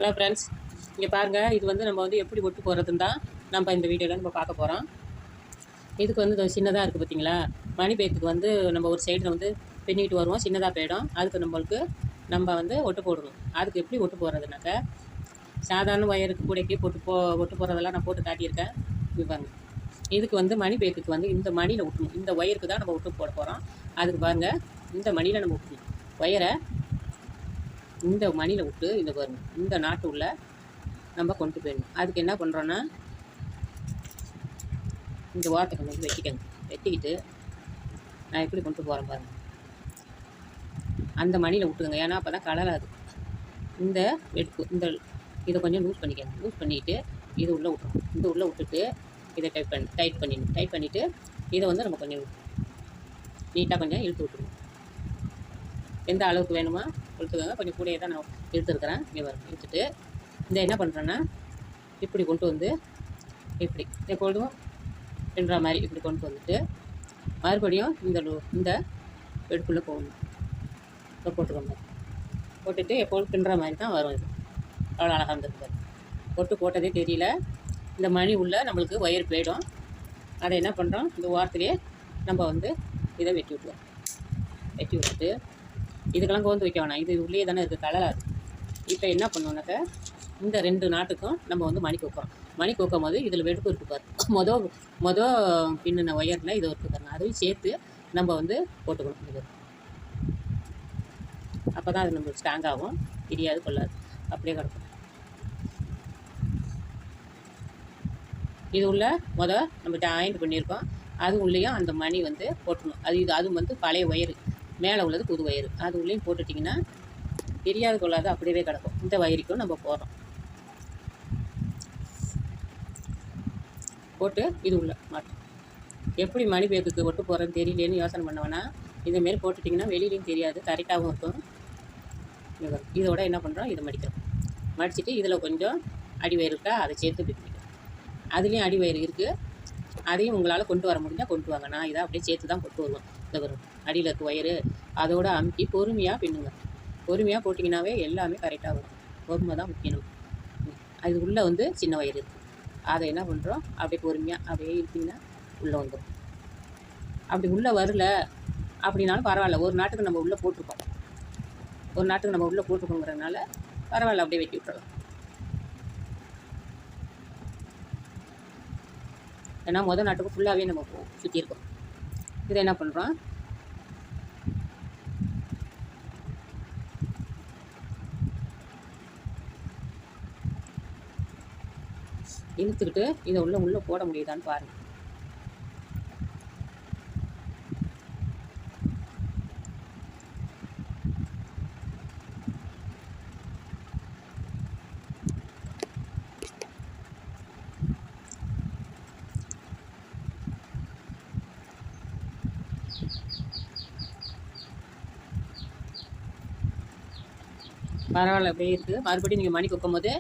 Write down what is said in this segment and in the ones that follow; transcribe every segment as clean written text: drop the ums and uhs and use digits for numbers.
Hello friends, இங்கே பாருங்கள். இது வந்து நம்ம வந்து எப்படி ஒட்டு போகிறதுன்னு தான் நம்ம இந்த வீடியோவில் நம்ம பார்க்க போகிறோம். இதுக்கு வந்து சின்னதாக இருக்குது பார்த்தீங்களா, மணி பேக்குக்கு வந்து நம்ம ஒரு சைடில் வந்து பின்னிக்கிட்டு வருவோம், சின்னதாக போயிடும். அதுக்கு நம்ம வந்து ஒட்டு போடணும். அதுக்கு எப்படி ஒட்டு போடுறதுனாக்க, சாதாரண ஒயருக்கு கூடைக்கு ஒட்டு போடுறதெல்லாம் நான் போட்டு காட்டியிருக்கேன். இது பாருங்கள். இதுக்கு வந்து மணி பேக்குக்கு வந்து இந்த மணியில் ஒட்டணும். இந்த ஒயருக்கு தான் நம்ம ஒட்டு போட போகிறோம். அதுக்கு பாருங்கள், இந்த மணியில் நம்ம ஒட்டணும். ஒயரை இந்த மணியில் விட்டு இந்த பாருங்கள், இந்த நாட்டு உள்ள நம்ம கொண்டு போயிடணும். அதுக்கு என்ன பண்ணுறோன்னா, இந்த ஓரத்தை கொஞ்சம் வெட்டிக்கங்க. வெட்டிக்கிட்டு நான் எப்படி கொண்டு போகிறேன் பாருங்கள். அந்த மணியில் விட்டுக்கங்க, ஏன்னா அப்போ தான் கலராது. இந்த இதை கொஞ்சம் லூஸ் பண்ணிக்கங்க. லூஸ் பண்ணிவிட்டு இது உள்ளே விட்டுரும். இந்த உள்ளே விட்டுட்டு இதை டைட் பண்ணிவிட்டு இதை வந்து நம்ம கொஞ்சம் நீட்டாக கொஞ்சம் இழுத்து விட்டுருவோம். எந்த அளவுக்கு வேணுமோ இழுத்துக்கோங்க. கொஞ்சம் கூடையே தான் நான் இழுத்துருக்கிறேன். இங்கே வரும். இழுத்துட்டு இந்த என்ன பண்ணுறேன்னா, இப்படி கொண்டு வந்து இப்படி எப்பொழுதும் பின்னுற மாதிரி இப்படி கொண்டு வந்துட்டு மறுபடியும் இந்த வெடுக்குள்ளே போகணும். இப்போ போட்டுக்கோங்க. போட்டுட்டு எப்பொழுதும் பின்னுற மாதிரி தான் வரும். இது அவ்வளோ அழகாக இருந்திருக்கு. பொட்டு போட்டதே தெரியல. இந்த மணி உள்ள நம்மளுக்கு ஒயர் போயிடும். அதை என்ன பண்ணுறோம், இந்த ஓரத்துலேயே நம்ம வந்து இதை வெட்டி விட்டுருவோம். வெட்டி விட்டுட்டு இதுக்கெல்லாம் கோந்து வைக்க வேணாம். இது உள்ளே தானே இருக்குது, கலராது. இப்போ என்ன பண்ணுவோம்னாக்க, இந்த 2 நாட்டுக்கும் நம்ம வந்து மணி கோக்கிறோம். மணி கோக்கும் போது இதில் வெடுப்பு இருக்குது பாரு. மொதல் பின்னின ஒயரில் இது இருக்குது பாருங்க. அதையும் சேர்த்து நம்ம வந்து போட்டுக்கணும். இது அப்போ தான் அது நம்மளுக்கு ஸ்ட்ராங் ஆகும், இடியாது கொள்ளாது, அப்படியே கிடக்கும். இது உள்ள நம்ம ஜாயிண்ட் பண்ணியிருக்கோம். அது உள்ளேயும் அந்த மணி வந்து போட்டணும். அது வந்து பழைய ஒயரு, மேலே உள்ளது புது ஒயரு. அது உள்ளேயும் போட்டுட்டிங்கன்னா தெரியாது கொள்ளாது, அப்படியே கிடக்கும். இந்த வயருக்கும் நம்ம போடுறோம். போட்டு இது உள்ள மாட்டோம். எப்படி மணி பேக்குக்கு ஒட்டு போகிறதுன்னு தெரியலேன்னு யோசனை பண்ணவேன்னா, இதேமாரி போட்டுட்டிங்கன்னா வெளியிலையும் தெரியாது, கரெக்டாகவும் இருக்கும். இதோட என்ன பண்ணுறோம், இதை மடிக்கிறோம். மடிச்சுட்டு இதில் கொஞ்சம் அடி வயிறு இருக்கா, அதை சேர்த்து இப்படி பிடிக்கிறோம். அதுலேயும் அடி வயிறு இருக்குது. அதையும் உங்களால் கொண்டு வர முடிஞ்சால் கொண்டு வாங்க. நான் இதை அப்படியே சேர்த்து தான் கொண்டு வருவேன். இந்த வரும் அடியில் இருக்க ஒயரு அதோடு அமுக்கி பொறுமையாக பின்னுங்க. பொறுமையாக போட்டிங்கன்னாவே எல்லாமே கரெக்டாக வரும். பொறுமை தான் முக்கியம். அது உள்ளே வந்து சின்ன வயர் இருக்குது. அதை என்ன பண்ணுறோம், அப்படியே பொறுமையாக அப்படியே இழுத்திங்கன்னா உள்ளே வந்துடும். அப்படி உள்ளே வரல அப்படின்னாலும் பரவாயில்ல. ஒரு நாட்டுக்கு நம்ம உள்ளே போட்டிருக்கோங்கிறதுனால பரவாயில்ல, அப்படியே வெட்டி விட்டுறலாம். ஏன்னா நாட்டுக்கு ஃபுல்லாகவே நம்ம சுற்றியிருக்கோம். இதை என்ன பண்ணுறோம், இழுத்துக்கிட்டு இதை உள்ளே போட முடியுதான்னு பாருங்கள். பரவாயில்ல, அப்படியே இருக்குது. மறுபடியும் நீங்கள் மணி கோக்கும் போது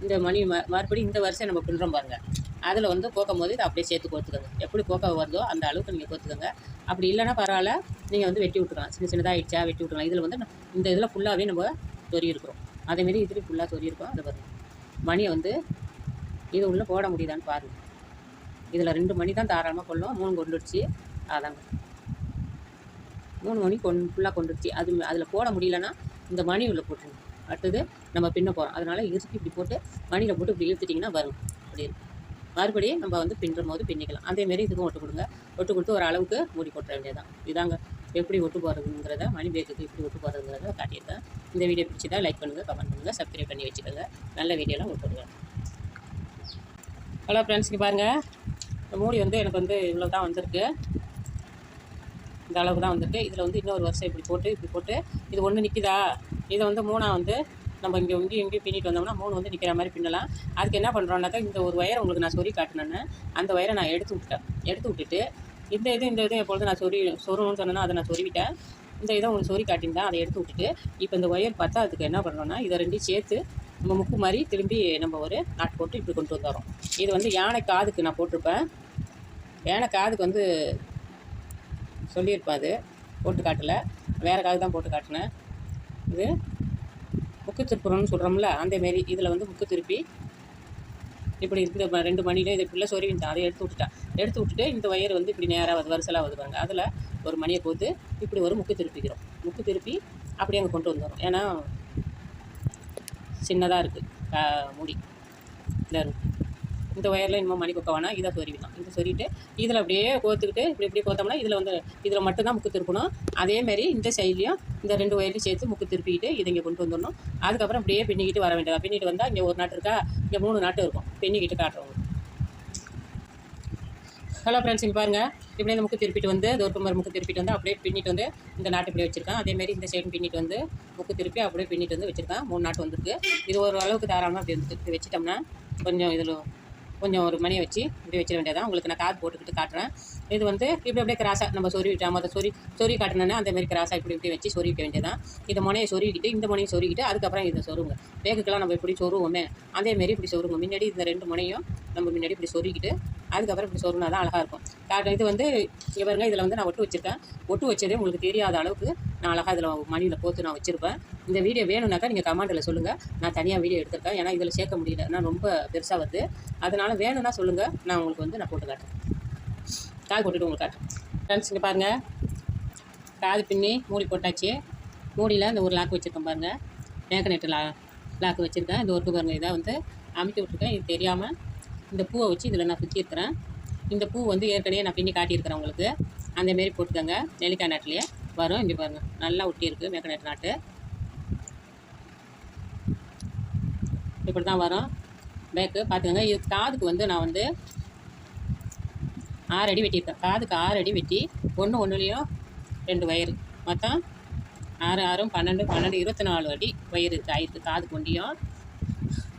இந்த மணி மறுபடியும் இந்த வருஷம் நம்ம பின்னுறோம் பாருங்கள். அதில் வந்து கோக்கும் போது இதை அப்படியே சேர்த்து கோத்துக்கோங்க. எப்படி கோக்க வருதோ அந்த அளவுக்கு நீங்கள் கோத்துக்கோங்க. அப்படி இல்லைன்னா பரவாயில்ல, நீங்கள் வந்து வெட்டி விட்டுக்கலாம். சின்னதாக ஆகிடுச்சா வெட்டி விட்டுக்கலாம். இதில் வந்து இந்த இதில் ஃபுல்லாகவே நம்ம சொறி இருக்கிறோம். அதேமாரி இதுலேயும் ஃபுல்லாக சொறி இருக்கும். அதை பாருங்கள். மணியை வந்து இது உள்ளே போட முடியுதான்னு பாருங்கள். இதில் 2 மணி தான் தாராளமாக கொள்ளும். 3 கொண்டுடுச்சு. அதாங்க 3 மணி ஃபுல்லாக கொண்டுடுச்சு. அதில் போட முடியலன்னா இந்த மணி உள்ளே போட்டுருங்க. அடுத்தது நம்ம பின்ன போகிறோம். அதனால் இறுக்கி இப்படி போட்டு மணியில் போட்டு இப்படி இழுத்துட்டிங்கன்னா வரும். அப்படி இருக்கும். மறுபடியும் நம்ம வந்து பின்னும் போது பின்னிக்கலாம். அதேமாரி இதுக்கும் ஒட்டு கொடுங்க. ஒட்டு கொடுத்து ஒரு அளவுக்கு மூடி போட்டுற வேண்டியதான். இதாங்க எப்படி ஒட்டு போகிறதுங்கிறத, மணி பேக்குக்கு எப்படி ஒட்டு போகிறதுங்கிறத காட்டியிருக்கேன். இந்த வீடியோ பிடிச்சதா லைக் பண்ணுங்கள், கமெண்ட் பண்ணுங்கள், சப்ஸ்கிரைப் பண்ணி வச்சுக்கோங்க. நல்ல வீடியோலாம் ஒட்டுடுங்க. ஹலோ ஃப்ரெண்ட்ஸ், இங்கே பாருங்கள். இந்த மூடி வந்து எனக்கு வந்து இவ்வளோ தான் வந்திருக்கு. இந்த அளவுக்கு தான் வந்திருக்கு. இதில் வந்து இன்னொரு வருஷம் இப்படி போட்டு இது ஒன்று நிற்கிதா, இதை வந்து 3ஆக வந்து நம்ம இங்கேயும் பின்னிட்டு வந்தோம்னா 3 வந்து நிற்கிற மாதிரி பின்னலாம். அதுக்கு என்ன பண்ணுறோன்னாக்கா, இந்த ஒரு ஒயரை உங்களுக்கு நான் சொறி காட்டினேன்னு அந்த ஒயரை நான் எடுத்து விட்டுட்டு இந்த இது எப்பொழுது நான் சொருணும்னு சொன்னேன்னா அதை நான் சொருவிட்டேன். இந்த இதை உங்களுக்கு சொறி காட்டியிருந்தேன், அதை எடுத்து விட்டுட்டு இப்போ இந்த ஒயர் பத்தாததுக்கு என்ன பண்ணுறோன்னா, இதை 2 சேர்த்து நம்ம முக்கு மாதிரி திரும்பி நம்ம ஒரு நாட் போட்டு இப்படி கொண்டு வந்துடுறோம். இது வந்து யானை காதுக்கு நான் போட்டிருப்பேன். யானை காதுக்கு வந்து சொல்லியிருப்பேன். அது போட்டு காட்டலை, வேறு காது தான் போட்டு காட்டினேன். இது முக்கு திருப்புறோம்னு சொல்கிறோம்ல, அந்தமாரி இதில் வந்து முக்கு திருப்பி இப்படி இருக்குது 2 மணிலையும் இதை இப்படிலாம் சொருவிட்டான். அதை எடுத்து விட்டுட்டு இந்த ஒயர் வந்து இப்படி நேராக வரிசலாக வருவாங்க. அதில் ஒரு மணியை கோத்து இப்படி ஒரு முக்கு திருப்பிக்கிறோம். முக்கு திருப்பி அப்படியே அங்கே கொண்டு வந்துடும். ஏன்னா சின்னதாக இருக்குது முடி. இந்த ஒயரில் இன்னும் மணி கொக்க வேணாம். இதை சொருவிடலாம். இதை சொருவிட்டு இதில் அப்படியே கோத்துக்கிட்டு இப்படி கோத்தோம்னா இதில் மட்டும்தான் முக்கு திருப்பணும். அதேமாரி இந்த சைட்லேயும் இந்த 2 ஒயர்லையும் சேர்த்து முக்கு திருப்பிக்கிட்டு இதை இங்கே கொண்டு வந்துடணும். அதுக்கப்புறம் அப்படியே பின்னிக்கிட்டு வர வேண்டியதா. பின்னிட்டு வந்தால் இங்கே ஒரு நாட்டு இருக்கா, இங்கே 3 நாட்டு இருக்கும். பின்னிக்கிட்டு காட்டுறவங்க. ஹலோ ஃப்ரெண்ட்ஸ், இங்கே பாருங்கள். இப்படியே இந்த முக்கு திருப்பிட்டு வந்து ஒரு முக்கு திருப்பிட்டு வந்து அப்படியே பின்னிட்டு வந்து இந்த நாட்டு இப்படியே வச்சுருக்கேன். அதேமாரி இந்த சைடும் பின்னிட்டு வந்து முக்கு திருப்பி அப்படியே பின்னிட்டு வந்து வச்சுருக்கேன். 3 நாட்டு வந்துருக்கு. இது ஒரு அளவுக்கு தாராளமாக அப்படி வந்து வச்சுட்டோம்னா கொஞ்சம் இதில் கொஞ்சம் ஒரு மணியை வச்சு இப்படி வச்சிட வேண்டியதான். உங்களுக்கு நான் காது போட்டுக்கிட்டு காட்டுறேன். இது வந்து இப்படி அப்படியே கிராஸாக நம்ம சொருவிட்டோம். அதை சொருவி காட்டினோன்னா அந்தமாரி கிராஸாக இப்படி வச்சு சொருவிக்க வேண்டியதான். இதை முனையை சொருவிக்கிட்டு இந்த முனையை சொருவிக்கிட்டு அதுக்கப்புறம் இதை சொருவுங்க. பேக்குக்கெல்லாம் நம்ம இப்படி சொருவோமே அதேமாரி இப்படி சொருங்க. முன்னாடி இந்த 2 முனையும் நம்ம முன்னாடி இப்படி சொருவிக்கிட்டு அதுக்கப்புறம் இப்படி சொருனா தான் அழகாக இருக்கும். இது வந்து இங்கே பாருங்க, இதில் வந்து நான் ஒட்டு வச்சுருக்கேன். ஒட்டு வச்சதே உங்களுக்கு தெரியாத அளவுக்கு நான் அழகாக இதில் மணியில் போட்டு நான் வச்சுருப்பேன். இந்த வீடியோ வேணும்னாக்கா நீங்கள் கமெண்டில் சொல்லுங்கள். நான் தனியாக வீடியோ எடுத்திருக்கேன். ஏன்னா இதில் சேர்க்க முடியல, நான் ரொம்ப பெருசாக வருது. அதனால் வேணும்னா சொல்லுங்கள், நான் உங்களுக்கு வந்து நான் போட்டு காட்டுறேன். காது போட்டுட்டு உங்களுக்கு காட்டுறேன். ஃப்ரெண்ட்ஸ், இங்கே பாருங்கள், காது பின்னி மூடி போட்டாச்சு. மூடியில் இந்த ஒரு லாக்கு வச்சுருக்கேன் பாருங்கள். மேக்னெட்டு லாக்கு வச்சுருக்கேன். இந்த ஒர்க்கு பாருங்கள், இதை வந்து அமுத்தி விட்ருக்கேன். இது தெரியாமல் இந்த பூவை வச்சு இதில் நான் சுற்றிருக்கிறேன். இந்த பூ வந்து ஏற்கனவே நான் பின்னி காட்டியிருக்கிறேன் உங்களுக்கு. அந்தமாரி போட்டுக்கோங்க. நெல்லிக்காய் நாட்டிலேயே வரும். இங்கே பாருங்கள், நல்லா ஒட்டி இருக்குது மேக்னெட் நாட்டு. இப்படி தான் வரும் பேக்கு. பார்த்துக்கோங்க. இது காதுக்கு வந்து நான் வந்து 6 அடி வெட்டியிருக்கேன். காதுக்கு 6 அடி வெட்டி ஒன்றுலேயும் 2 வயரு, மொத்தம் 6 6 12 12 24 அடி வயரு ஆயிருக்கு காதுக்கு ஒண்டியும்.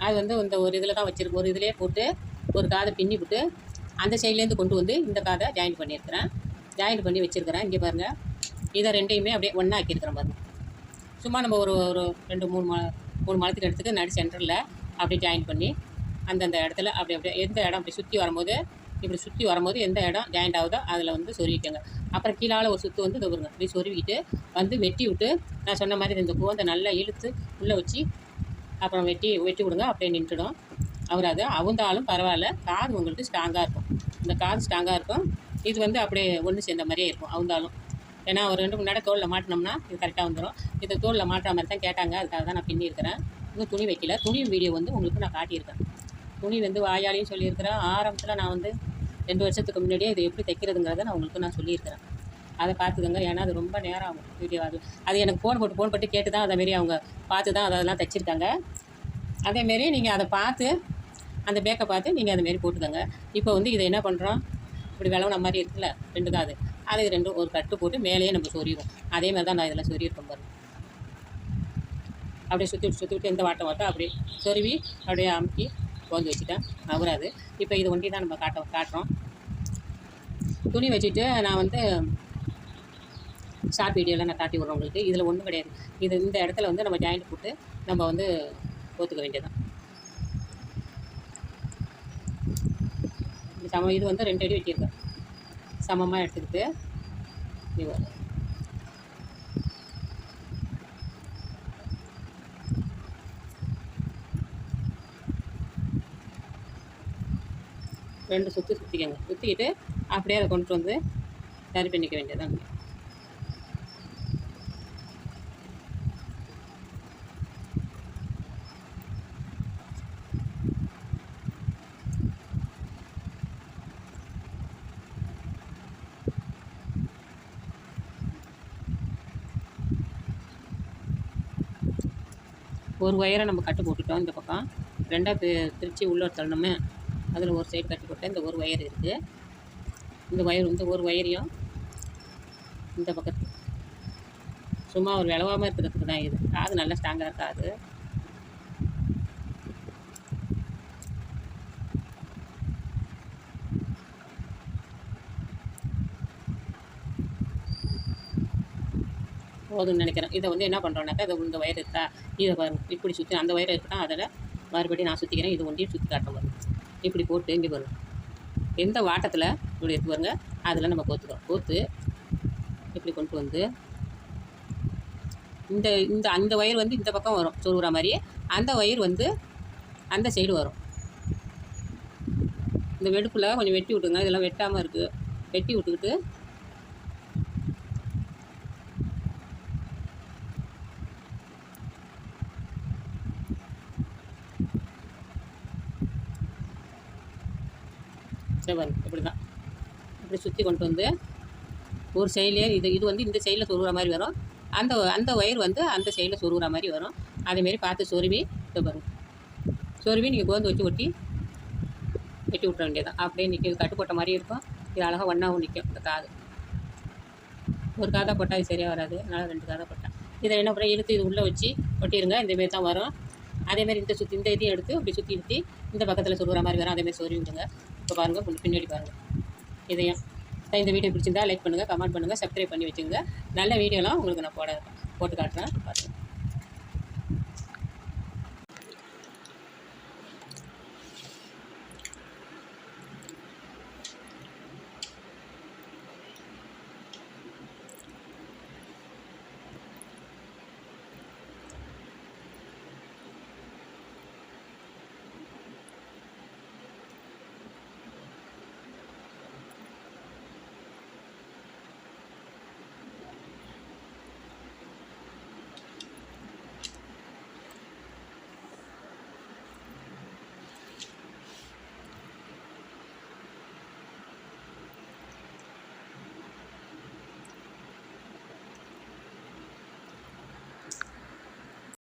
அது வந்து இந்த ஒரு இதில் தான் வச்சுருக்கு. ஒரு இதிலே போட்டு ஒரு காதை பின்னி விட்டு அந்த சைட்லேருந்து கொண்டு வந்து இந்த காதை ஜாயின் பண்ணியிருக்கிறேன். ஜாயின் பண்ணி வச்சுருக்கிறேன். இங்கே பாருங்கள், இதை 2யுமே அப்படியே ஒன்றா ஆக்கியிருக்கிறேன் பாருங்கள். சும்மா நம்ம ஒரு 2 3 மரத்துக்கு எடுத்துட்டு நடு சென்டரில் அப்படியே ஜாயின் பண்ணி அந்தந்த இடத்துல அப்படியே எந்த இடம் அப்படி சுற்றி வரும்போது எந்த இடம் ஜாயிண்ட் ஆகுதோ அதில் வந்து சொருவிக்கோங்க. அப்புறம் கீழால் ஒரு சுற்று வந்து இதை வருங்க அப்படி சொருவிக்கிட்டு வந்து வெட்டி விட்டு நான் சொன்ன மாதிரி இந்த பூவை நல்லா இழுத்து உள்ளே வச்சு அப்புறம் வெட்டி விடுங்க. அப்படியே நின்றுடும். அவராது அவுந்தாலும் பரவாயில்ல, காது உங்களுக்கு ஸ்ட்ராங்காக இருக்கும். இந்த காது ஸ்ட்ராங்காக இருக்கும். இது வந்து அப்படியே ஒன்று சேர்ந்த மாதிரியே இருக்கும் அவுந்தாலும். ஏன்னா ஒரு 2 மணி நேரம் தோலில் மாட்டினோம்னா இது கரெக்டாக வந்துடும். இதை தோலில் மாட்டுற மாதிரி தான் கேட்டாங்க. அதுக்காக தான் நான் பின்னியிருக்கிறேன். இன்னும் துணி வைக்கல. துணி வீடியோ வந்து உங்களுக்கு நான் காட்டியிருக்கேன். துணி வந்து வாயாலையும் சொல்லியிருக்கிறேன். ஆரம்பத்தில் நான் வந்து 2 வருஷத்துக்கு முன்னாடியே இது எப்படி தைக்கிறதுங்கிறத நான் உங்களுக்கு சொல்லியிருக்கிறேன். அதை பார்த்துக்கோங்க. ஏன்னா அது ரொம்ப நேரம் ஆகும் வீடியோ. அது எனக்கு ஃபோன் போட்டு கேட்டு தான் அதேமாரி அவங்க பார்த்து தான் அதெல்லாம் தைச்சிருக்காங்க. அதேமாரி நீங்கள் அதை பார்த்து அந்த பேக்கை பார்த்து நீங்கள் அதுமாரி போட்டுக்கோங்க. இப்போ வந்து இதை என்ன பண்ணுறோம், இப்படி விளவுன மாதிரி இருக்குல்ல 2 காது, அதை 2 ஒரு கட்டு போட்டு மேலேயே நம்ம சொறிவோம். அதே மாதிரி தான் நான் இதில் சொறியிருக்கேன் பாருங்கள். அப்படியே சுற்றி விட்டு எந்த வாட்டம் அப்படியே சொருவி அப்படியே அமுக்கி கோந்து வச்சுட்டேன். அவராது இப்போ இது ஒண்டி தான் நம்ம காட்டுறோம். துணி வச்சுட்டு நான் வந்து ஷார்ட் வீடியோவில் நான் காட்டி விட்றேன் உங்களுக்கு. இதில் ஒன்றும் கிடையாது. இந்த இடத்துல வந்து நம்ம ஜாயிண்ட் போட்டு நம்ம வந்து கோத்துக்க வேண்டியதான். இது வந்து 2 அடி வெட்டியிருக்கேன். சமமாக எடுத்துக்கிட்டு இது 2 சுற்றி சுற்றிக்கங்க. சுற்றிக்கிட்டு அப்படியே அதை கொண்டு வந்து சரி பண்ணிக்க வேண்டியதான். ஒரு ஒயரை நம்ம கட்டு போட்டுட்டோம். இந்த பக்கம் 2ஆக பிரித்து உள்ள தள்ளணுமே, அதில் ஒரு சைடு கட்டி போட்டேன். இந்த ஒரு ஒயர் இருக்குது. இந்த ஒரு ஒயரையும் இந்த பக்கத்து சும்மா ஒரு விளவாமல் இருக்கிறதுக்கு தான் இது. காது நல்லா ஸ்ட்ராங்காக இருக்காது. போதும்னு நினைக்கிறேன். இதை வந்து என்ன பண்ணுறோன்னாக்கா, இந்த ஒயர் இருக்கா, இதை பாருங்கள் இப்படி சுற்றி அந்த ஒயர் இருக்கா, அதில் மறுபடியும் நான் சுற்றிக்கிறேன். இது ஒன்றையும் சுற்றி காட்ட பாருங்க. இப்படி போட்டு இங்கே பாருங்கள், எந்த வாட்டத்தில் இப்படி எடுத்து பாருங்க, அதில் நம்ம கோத்து இப்படி கொண்டு வந்து இந்த இந்த அந்த ஒயர் வந்து இந்த பக்கம் வரும் சொருகிற மாதிரி, அந்த ஒயர் வந்து அந்த சைடு வரும். இந்த வெடுப்பில் கொஞ்சம் வெட்டி விட்டுங்க, இதெல்லாம் வெட்டாமல் இருக்குது. வெட்டி விட்டுக்கிட்டு சரி பாருங்க, இப்படி தான் இப்படி சுற்றி கொண்டு வந்து ஒரு சைட்லேயே இது வந்து இந்த சைடில் சொருகிற மாதிரி வரும். அந்த அந்த ஒயர் வந்து அந்த சைடில் சொருகிற மாதிரி வரும். அதேமாரி பார்த்து சொருவி இதை பாருங்க, சொருவி நீங்கள் கோந்து வச்சு வெட்டி விட்டுற வேண்டியதான். அப்படியே நிற்கும், கட்டு போட்ட மாதிரி இருக்கும். இது அழகாக ஒன்றாவும் நிற்கும். இந்த காது ஒரு காதாக போட்டால் இது சரியாக வராது, அதனால் 2 காதாக போட்டேன். இதை என்ன பண்ண இழுத்து இது உள்ளே வச்சு ஒட்டிடுங்க. இந்தமாரி தான் வரும். அதேமாதிரி இந்த இதையும் எடுத்து அப்படி சுற்றி இழுத்தி இந்த பக்கத்தில் சொருகிற மாதிரி வரும். அதேமாதிரி சொருவி விடுங்க. இப்போ பாருங்கள், பின்னாடி பாருங்கள். இதையும் இந்த வீடியோ பிடிச்சிருந்தா லைக் பண்ணுங்கள், கமெண்ட் பண்ணுங்கள், சப்ஸ்கிரைப் பண்ணி வச்சுங்க. நல்ல வீடியோலாம் உங்களுக்கு நான் போட்டு காட்டுறேன், பார்த்துங்க.